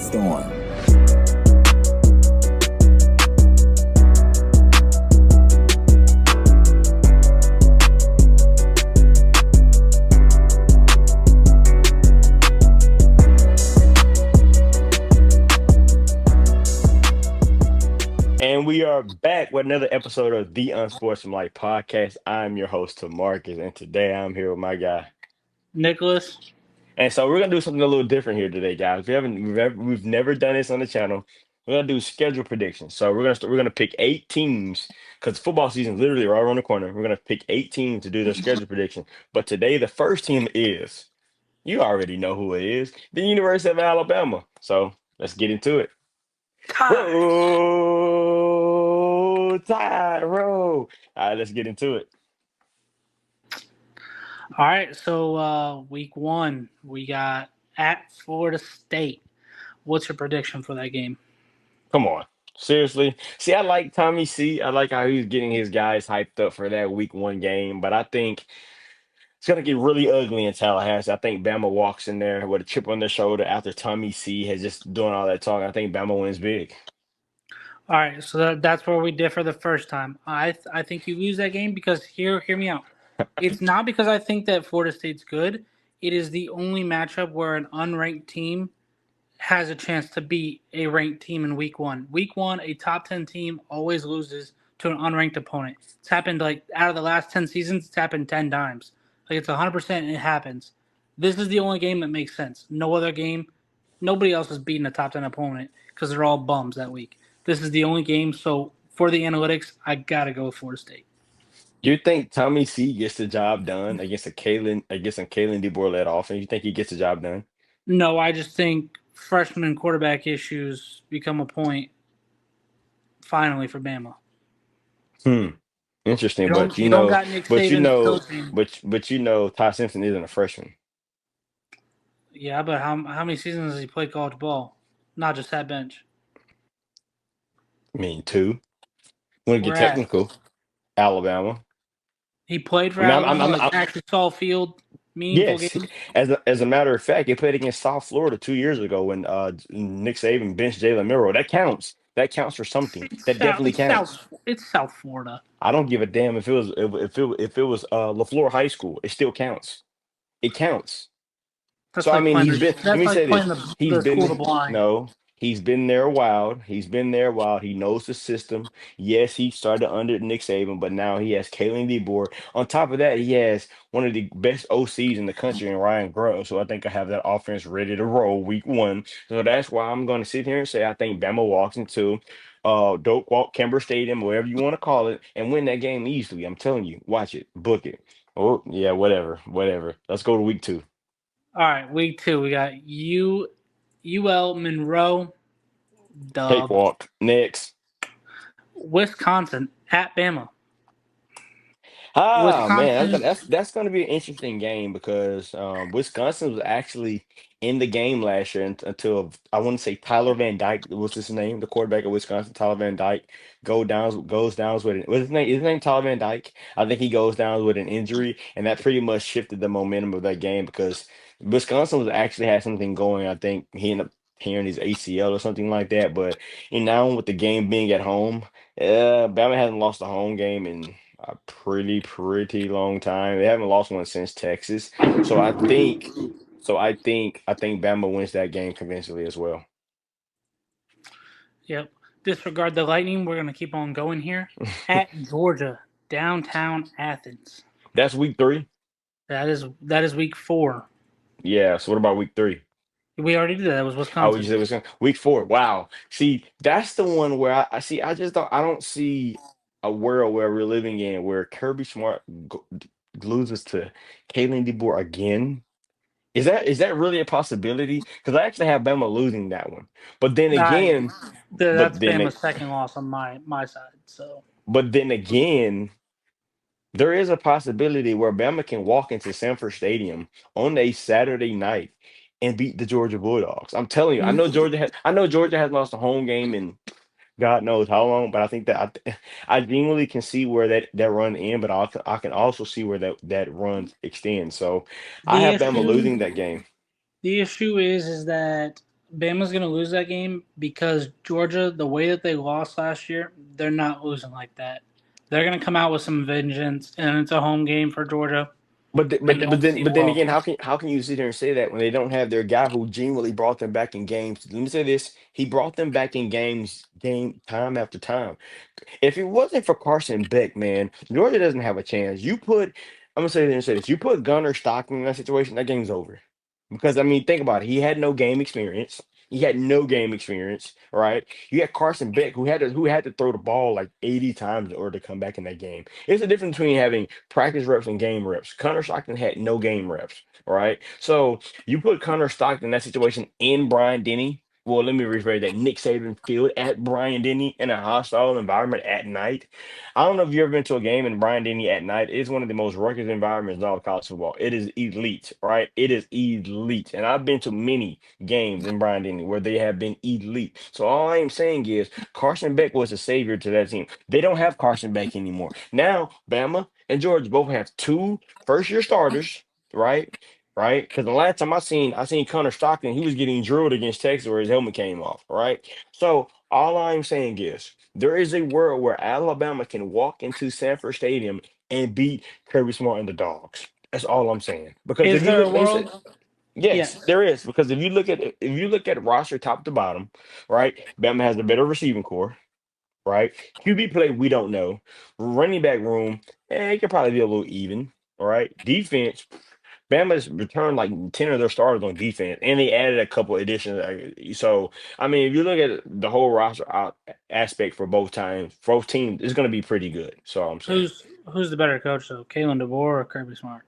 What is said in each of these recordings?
Storm. And we are back with another episode of the Unsportsmanlike Podcast. I'm your host, Marcus, and today I'm here with my guy. Nicholas. And so we're gonna do something a little different here today, guys. We've never done this on the channel. We're gonna do schedule predictions. So we're gonna pick 8 teams because football season is literally right around the corner. We're gonna pick 8 teams to do their schedule prediction. But today the first team is, you already know who it is, the University of Alabama. So let's get into it. Tie. Roll Tide, roll. All right, let's get into it. All right, so week one, we got at Florida State. What's your prediction for that game? Come on. Seriously. See, I like Tommy C. I like how he's getting his guys hyped up for that week one game, but I think it's gonna get really ugly in Tallahassee. I think Bama walks in there with a chip on their shoulder after Tommy C has just doing all that talk. I think Bama wins big. All right, so that's where we differ the first time. I think you lose that game because hear me out. It's not because I think that Florida State's good. It is the only matchup where an unranked team has a chance to beat a ranked team in week one. Week one, a top 10 team always loses to an unranked opponent. It's happened like out of the last 10 seasons, it's happened 10 times. Like it's 100% it happens. This is the only game that makes sense. No other game, nobody else is beating a top 10 opponent because they're all bums that week. This is the only game, so for the analytics, I got to go with Florida State. You think Tommy C gets the job done against a Kalen DeBoer led offense? You think he gets the job done? No, I just think freshman quarterback issues become a point finally for Bama. Hmm. Interesting, You don't got Nick Saban's coaching. but Ty Simpson isn't a freshman. Yeah, but how many seasons has he played college ball? Not just that bench. I mean, two. Want to get Where at? technical? Alabama. He played for I mean, Alabama, like I'm actually saw field, meaningful yes. games. As a matter of fact, he played against South Florida 2 years ago when Nick Saban benched Jalen Milroe. That counts. That counts for something. That definitely counts. It's South Florida. I don't give a damn if it was LaFleur High School. It still counts. It counts. That's So I like mean, playing he's been. Let that's me like say this: playing he's the school to been blind. no, he's been there a while. He's been there a while. He knows the system. Yes, he started under Nick Saban, but now he has Kalen DeBoer. On top of that, he has one of the best OCs in the country in Ryan Grubb. So I think I have that offense ready to roll week one. So that's why I'm going to sit here and say I think Bama walks into Doak Walk Kimber Stadium, whatever you want to call it, and win that game easily. I'm telling you, watch it, book it. Oh yeah, whatever. Let's go to week two. All right, week two, we got UL Monroe, dub. Cakewalk. Next. Wisconsin at Bama. Ah man, Wisconsin, that's going to be an interesting game because Wisconsin was actually in the game last year until I want to say Tyler Van Dyke was his name, the quarterback of Wisconsin. Tyler Van Dyke goes down with it. What's his name? His name Tyler Van Dyke. I think he goes down with an injury, and that pretty much shifted the momentum of that game because Wisconsin was actually had something going. I think he ended up tearing his ACL or something like that. But now with the game being at home, Bama hasn't lost a home game in a pretty long time. They haven't lost one since Texas. So I think Bama wins that game convincingly as well. yep. Disregard the Lightning. We're gonna keep on going here. At Georgia, downtown Athens. That's week three. That is week four. Yeah. So what about week three? We already did that. That was Oh, you Wisconsin. said it was week four. Wow. See, that's the one where I see. I don't see a world where we're living in where Kirby Smart loses to Kalen DeBoer again. Is that really a possibility? Because I actually have Bama losing that one. But then I, again, that's but then Bama's a- second loss on my side. So but then again, there is a possibility where Bama can walk into Sanford Stadium on a Saturday night and beat the Georgia Bulldogs. I'm telling you, I know Georgia has lost a home game in God knows how long, but I think that I genuinely can see where that run in, but I can also see where that run extends. So I the have Bama issue losing that game. the issue is that Bama's going to lose that game because Georgia, the way that they lost last year, they're not losing like that. They're going to come out with some vengeance, and it's a home game for Georgia. I don't see But then well. again, how can you sit here and say that when they don't have their guy who genuinely brought them back in games? Let me say this: he brought them back in games, game time after time. If it wasn't for Carson Beck, man, Georgia doesn't have a chance. I'm gonna say this and say this. You put Gunnar Stockton in that situation, that game's over. Because I mean, think about it. He had no game experience. He had no game experience, right? You had Carson Beck who had to throw the ball like 80 times in order to come back in that game. It's the difference between having practice reps and game reps. Connor Stockton had no game reps, right? So you put Connor Stockton in that situation in Brian Denny. Well, let me rephrase that. Nick Saban field at Brian Denny in a hostile environment at night. I don't know if you've ever been to a game in Brian Denny at night. It's one of the most rugged environments in all of college football. It is elite, right? It is elite. And I've been to many games in Brian Denny where they have been elite. So all I am saying is Carson Beck was a savior to that team. They don't have Carson Beck anymore. Now, Bama and Georgia both have two first-year starters, right? Right? Because the last time I seen Connor Stockton, he was getting drilled against Texas where his helmet came off, right? So all I'm saying is there is a world where Alabama can walk into Sanford Stadium and beat Kirby Smart and the Dogs. That's all I'm saying. Because Is if you there look, a let me say, world? yes, Yes. there is. Because if you look at roster top to bottom, right? Bama has a better receiving core, right? QB play, we don't know. Running back room, it could probably be a little even. All right. Defense, Bama's returned like 10 of their starters on defense, and they added a couple additions. So, I mean, if you look at the whole roster aspect for both teams, it's going to be pretty good. So, I'm saying. Who's the better coach though, Kalen DeBoer or Kirby Smart?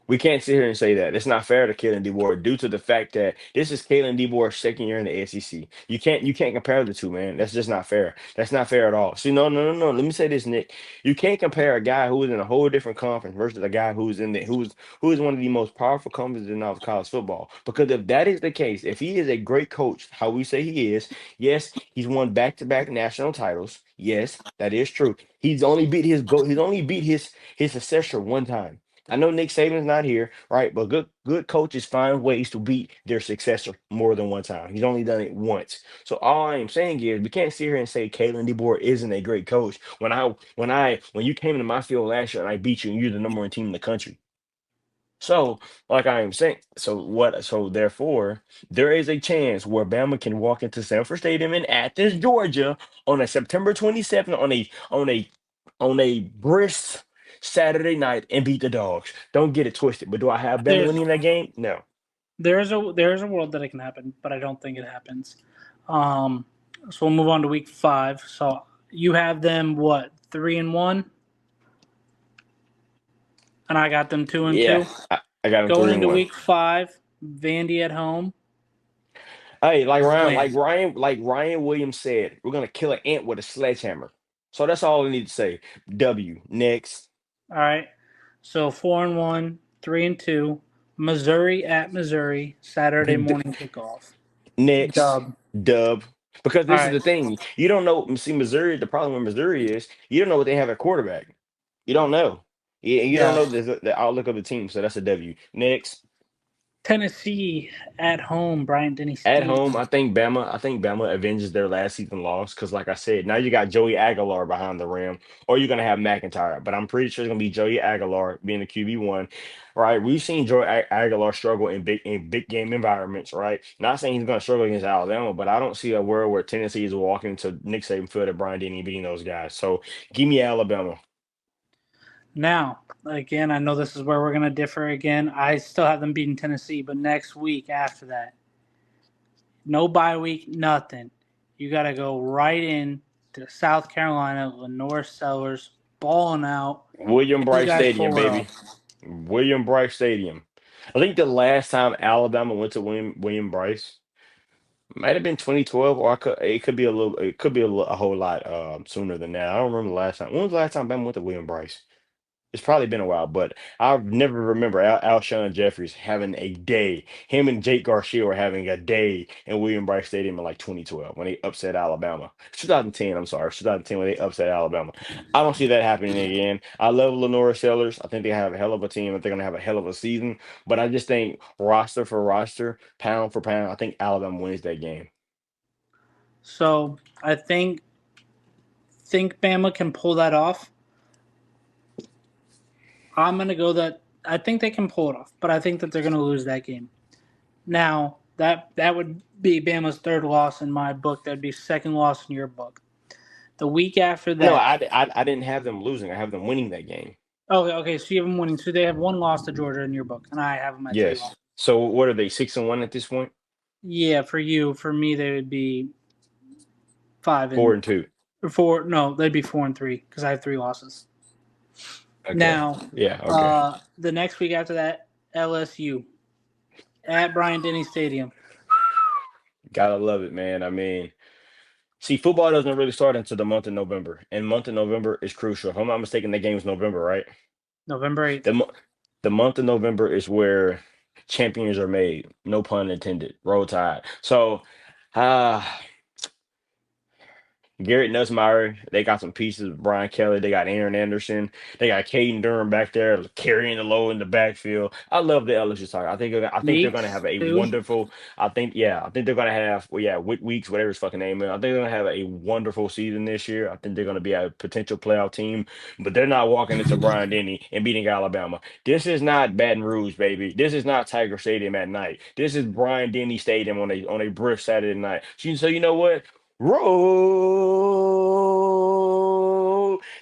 We can't sit here and say that. It's not fair to Kalen DeBoer due to the fact that this is Kalen DeBoer's second year in the SEC. You can't compare the two, man. That's just not fair. That's not fair at all. See, no. Let me say this, Nick. You can't compare a guy who is in a whole different conference versus a guy who is one of the most powerful conferences in all of college football. Because if that is the case, if he is a great coach, how we say he is, yes, he's won back-to-back national titles. Yes, that is true. He's only beat his successor one time. I know Nick Saban's not here, right? But good coaches find ways to beat their successor more than one time. He's only done it once. So all I am saying is we can't sit here and say Kalen DeBoer isn't a great coach when you came into my field last year and I beat you and you're the number one team in the country. So, like I am saying, so therefore, there is a chance where Bama can walk into Sanford Stadium in Athens, Georgia on a September 27th on a brisk Saturday night and beat the dogs. Don't get it twisted. But do I have Bama There's winning that game? No. there's a world that it can happen, but I don't think it happens. Um, so we'll move on to week 5. So you have them what 3-1, and I got them two and Yeah, two. I got them Going three and into one. week 5, Vandy at home. Hey, Win. Like Ryan Williams said, we're gonna kill an ant with a sledgehammer. So that's all I need to say. W. Next. All right. So 4-1, 3-2. Missouri at Missouri, Saturday morning kickoff. Next, Dub. dub. Because All this is right. the thing. You don't know. See, Missouri, the problem with Missouri is you don't know what they have at quarterback. You don't know. You don't Yeah. know the outlook of the team. So that's a W. Next, Tennessee at home, Bryant Denny at Stadium. home, I think Bama avenges their last season loss. Because like I said, now you got Joey Aguilar behind the rim, or you're gonna have McIntyre. But I'm pretty sure it's gonna be Joey Aguilar being the QB1. Right? We've seen Joey Aguilar struggle in big game environments, right? Not saying he's gonna struggle against Alabama, but I don't see a world where Tennessee is walking to Nick Saban field at Brian Denny beating those guys. So give me Alabama. Now, again, I know this is where we're going to differ again. I still have them beating Tennessee, but next week after that, no bye week, nothing. You got to go right in to South Carolina, Lenore Sellers, balling out. William These Bryce guys Stadium, 4-0. baby. William Bryce Stadium. I think the last time Alabama went to William Bryce might have been 2012, or it could be a whole lot sooner than that. I don't remember the last time. When was the last time Bama went to William Bryce? It's probably been a while, but I never remember Alshon Jeffries having a day. Him and Jake Garcia were having a day in William Bryce Stadium in like 2012 when they upset Alabama. 2010, I'm sorry, 2010 when they upset Alabama. I don't see that happening again. I love Lenora Sellers. I think they have a hell of a team. I think they're gonna have a hell of a season. But I just think roster for roster, pound for pound, I think Alabama wins that game. So I think Bama can pull that off. I'm gonna go that I think they can pull it off, but I think that they're gonna lose that game. Now that would be Bama's third loss in my book. That'd be second loss in your book. The week after No, that, I didn't have them losing. I have them winning that game. okay. So you have them winning. So they have one loss to Georgia in your book, and I have them at three Yes. losses. So what are they, 6-1 at this point? Yeah, for you, for me, they would be five Four and and two. or four. No, they'd be 4-3 because I have three losses. Okay. Now, Yeah. Okay. the next week after that, LSU at Bryant Denny Stadium. Gotta love it, man. I mean, see, football doesn't really start until the month of November, and month of November is crucial. If I'm not mistaken, the game's November, right? November 8th. The mo- the month of November is where champions are made. No pun intended. Roll Tide. So, ah. Garrett Nussmeier, they got some pieces. Brian Kelly, they got Aaron Anderson, they got Caden Durham back there carrying the low in the backfield. I love the LSU side. I think they're gonna Meeks, have a too. wonderful. I think they're gonna have Weeks, whatever his fucking name is. I think they're gonna have a wonderful season this year. I think they're gonna be a potential playoff team, but they're not walking into Brian Denny and beating Alabama. This is not Baton Rouge, baby. This is not Tiger Stadium at night. This is Brian Denny Stadium on a brisk Saturday night. So you know what? Roll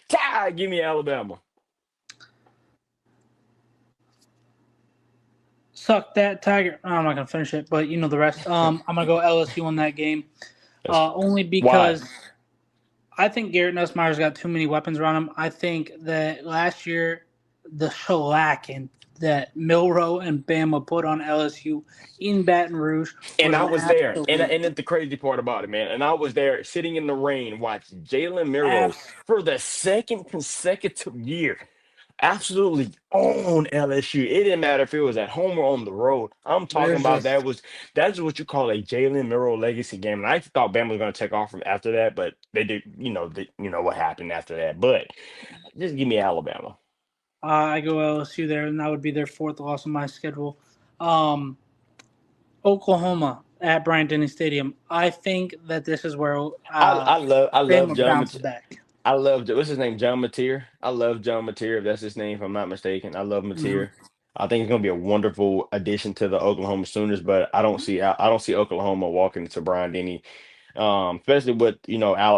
Tide. Give me Alabama. Suck that Tiger. I'm not gonna finish it, but you know the rest. I'm gonna go LSU on that game. That's Only why. because I think Garrett Nussmeier's got too many weapons around him. I think that last year the shellacking that Milrow and Bama put on LSU in Baton Rouge And was I an was there. absolute And the crazy part about it, man. And I was there sitting in the rain watching Jalen Milrow abs. for the second consecutive year absolutely own LSU. It didn't matter if it was at home or on the road. I'm talking There's about just that's what you call a Jalen Milrow legacy game. And I thought Bama was going to take off from after that, but they did. You know what happened after that. But just give me Alabama. I go LSU there, and that would be their fourth loss on my schedule. Um, Oklahoma at Bryant Denny Stadium. I think that this is where I love Bama John. bounces back. I love what's his name, John Mateer. I love John Mateer, if that's his name, if I'm not mistaken. I love Mhm. Mateer. I think it's going to be a wonderful addition to the Oklahoma Sooners, but I don't see Oklahoma walking into Brian Denny, especially with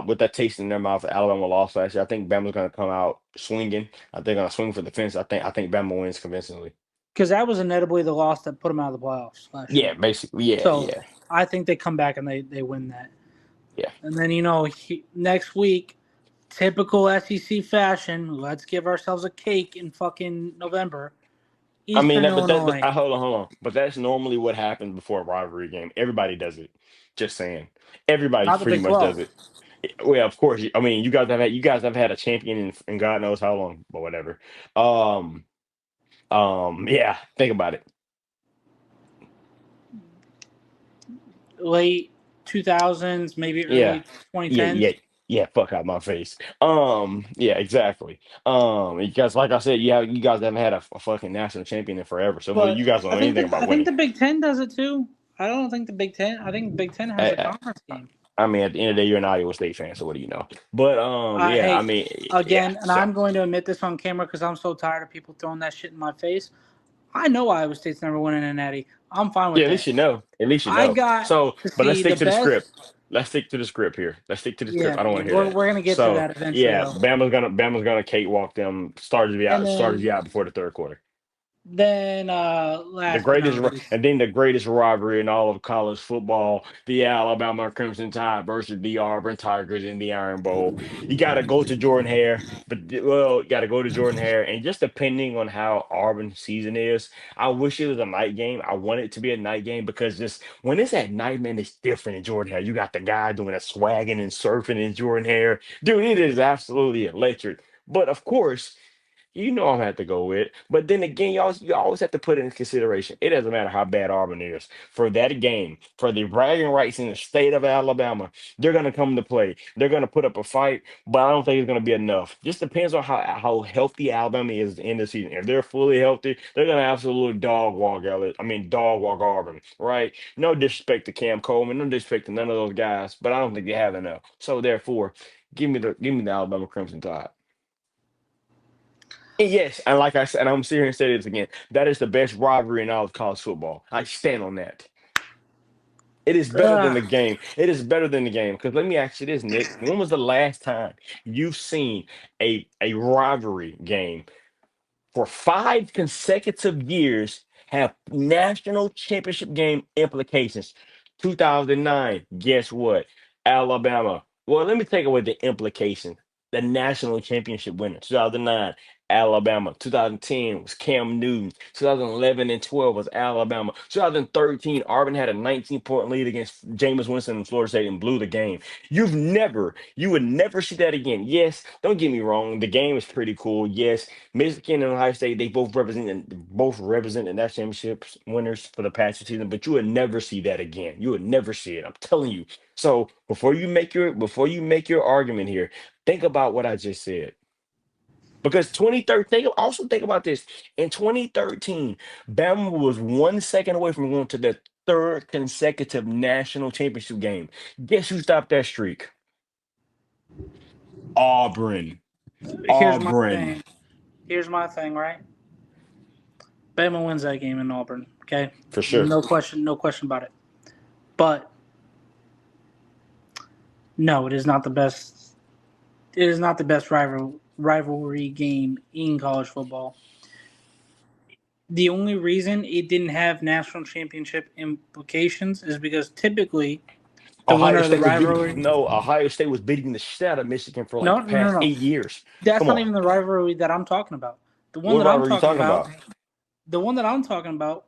with that taste in their mouth. Alabama lost last year. I think Bama's going to come out swinging. I think they're going to swing for the fence. I think Bama wins convincingly. Because that was inevitably the loss that put them out of the playoffs last Yeah, year. basically. Yeah, So yeah, I think they come back and they win that. yeah. And then next week, typical SEC fashion, let's give ourselves a cake in fucking November. I mean, Eastern Illinois, hold on. But that's normally what happens before a rivalry game. Everybody does it. Just saying. Everybody not the pretty Big much does 12. it. Well, of course. I mean, you guys have had a champion in God knows how long, but whatever. Um, yeah. Think about it. Late 2000s, maybe Yeah, early yeah, yeah, 2010s. yeah. Fuck out my face. Yeah, exactly. Because like I said, you guys haven't had a fucking national champion in forever. So well, But you guys don't know anything I about think winning. the Big Ten does it too. I don't think the Big Ten. I think the Big Ten has a I, conference game. I mean, at the end of the day, you're an Iowa State fan, so what do you know? But yeah, I Hey, mean, yeah. again, and So I'm going to admit this on camera because I'm so tired of people throwing that shit in my face. I know Iowa State's never winning a natty. I'm fine yeah, with at least that. you know. At least you I know. got So, to but let's see the stick to the script. best. Let's stick to the script here. Let's stick to the script. Yeah, I don't want to hear that. we're gonna get to So that eventually yeah, though. Bama's gonna cakewalk them. And Starters then be out before the third quarter. last but not least, And then the greatest rivalry in all of college football, the Alabama Crimson Tide versus the Auburn Tigers in the Iron Bowl. You got to go to Jordan Hare, you got to go to Jordan Hare, and just depending on how Auburn season is, I wish it was a night game. I want it to be a night game because just when it's at night, man, it's different in Jordan Hare. You got the guy doing a swagging and surfing in Jordan Hare, dude. It is absolutely electric. But of course. You know I'm gonna have to go with. But then again, you always have to put it in consideration. It doesn't matter how bad Auburn is. For that game, for the bragging rights in the state of Alabama, they're gonna come to play. They're gonna put up a fight, but I don't think it's gonna be enough. Just depends on how healthy Alabama is in the season. If they're fully healthy, they're gonna absolutely dog walk dog walk Auburn, right? No disrespect to Cam Coleman, no disrespect to none of those guys, but I don't think they have enough. So therefore, give me the Alabama Crimson Tide. And yes, and like I said, and I'm serious and say this again, that is the best rivalry in all of college football. I stand on that. It is better than Ugh. the game. It is better than the game. Because let me ask you this, Nick. When was the last time you've seen a rivalry game for 5 consecutive years have national championship game implications? 2009, guess what? Alabama. Well, let me take away the implications. The national championship winner, 2009, Alabama. 2010 was Cam Newton. 2011 and 12 was Alabama. 2013, Auburn had a 19-point lead against Jameis Winston in Florida State and blew the game. You would never see that again. Yes, don't get me wrong. The game is pretty cool. Yes, Michigan and Ohio State, they both represent the national championships winners for the past season, but you would never see that again. You would never see it. I'm telling you. So before you make your argument here, think about what I just said. Because 2013, also think about this. In 2013, Bama was 1 second away from going to the third consecutive national championship game. Guess who stopped that streak? Auburn. Here's my Auburn, thing. Here's my thing, right? Bama wins that game in Auburn. Okay, for sure. no question, no question about it. But no, it is not the best. It is not the best rivalry game in college football. The only reason it didn't have national championship implications is because typically the winner Ohio of the State was beating rivalry. no, Ohio State was beating the shit out of Michigan for like No, the no, no, past no. 8 years. That's Come not on. even the rivalry that I'm talking about. The one What that I'm rivalry are you talking talking about, about? the one that I'm talking about,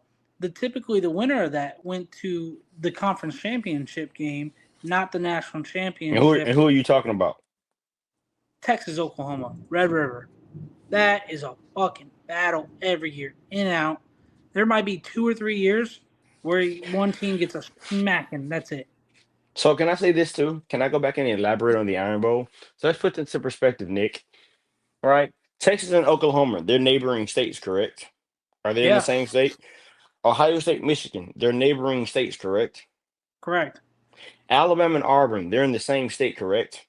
typically the winner of that went to the conference championship game, not the national And who championship. and who are you talking about? Texas, Oklahoma, Red River. That is a fucking battle every year, in and out. There might be 2 or 3 years where one team gets a smacking. That's it. So can I say this too? Can I go back and elaborate on the Iron Bowl? So let's put this into perspective, Nick. All right. Texas and Oklahoma, they're neighboring states, correct? Are they in the Yeah, same state? Ohio State, Michigan, they're neighboring states, correct? correct. Alabama and Auburn, they're in the same state, correct?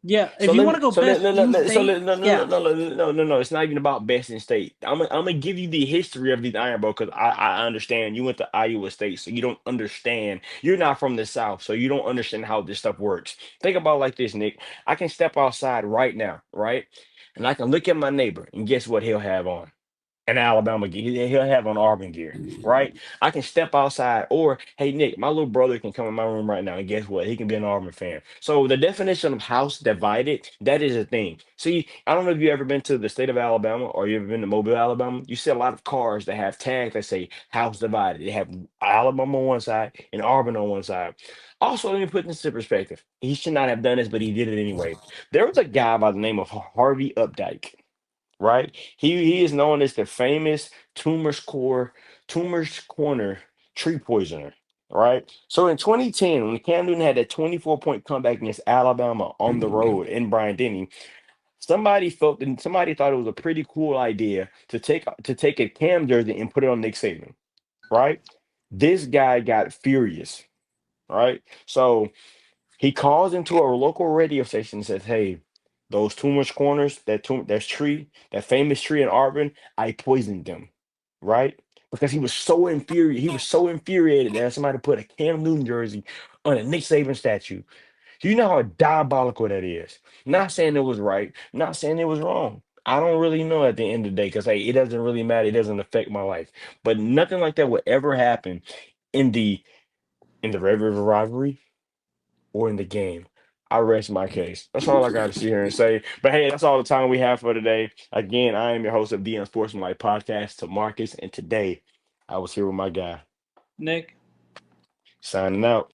Yeah, So if you let want me to go so let, best let, let, in let- so state, let, no, no, no, yeah. no, no, no, no, no. It's not even about best in state. I'm gonna give you the history of the Iron Bowl because I understand you went to Iowa State, so you don't understand. You're not from the South, so you don't understand how this stuff works. Think about it like this, Nick. I can step outside right now, right? And I can look at my neighbor, and guess what he'll have on? An Alabama gear. He'll have on Auburn gear, right? I can step outside, or hey, Nick, my little brother can come in my room right now, and guess what? He can be an Auburn fan. So the definition of house divided, that is a thing. See, I don't know if you ever been to the state of Alabama or you ever been to Mobile, Alabama. You see a lot of cars that have tags that say house divided. They have Alabama on one side and Auburn on one side. Also, let me put this into perspective. He should not have done this, but he did it anyway. There was a guy by the name of Harvey Updike, right? He is known as the famous Tumor's Corner tree poisoner, right? So in 2010, when Cam Newton had that 24-point comeback against Alabama on the road in Bryant-Denny, somebody thought it was a pretty cool idea to take a Cam jersey and put it on Nick Saban, right? This guy got furious, right? So he calls into a local radio station and says, "Hey, those tumors corners, that famous tree in Auburn, I poisoned them, right?" Because he was so infuriated that somebody put a Cam Newton jersey on a Nick Saban statue. Do you know how diabolical that is? Not saying it was right, not saying it was wrong. I don't really know at the end of the day because hey, it doesn't really matter. It doesn't affect my life. But nothing like that would ever happen in the Red River rivalry or in the game. I rest my case. That's all I got to sit here and say. But hey, that's all the time we have for today. Again, I am your host of the Unsportsmanlike Podcast, to Marcus, and today I was here with my guy Nick. signing out.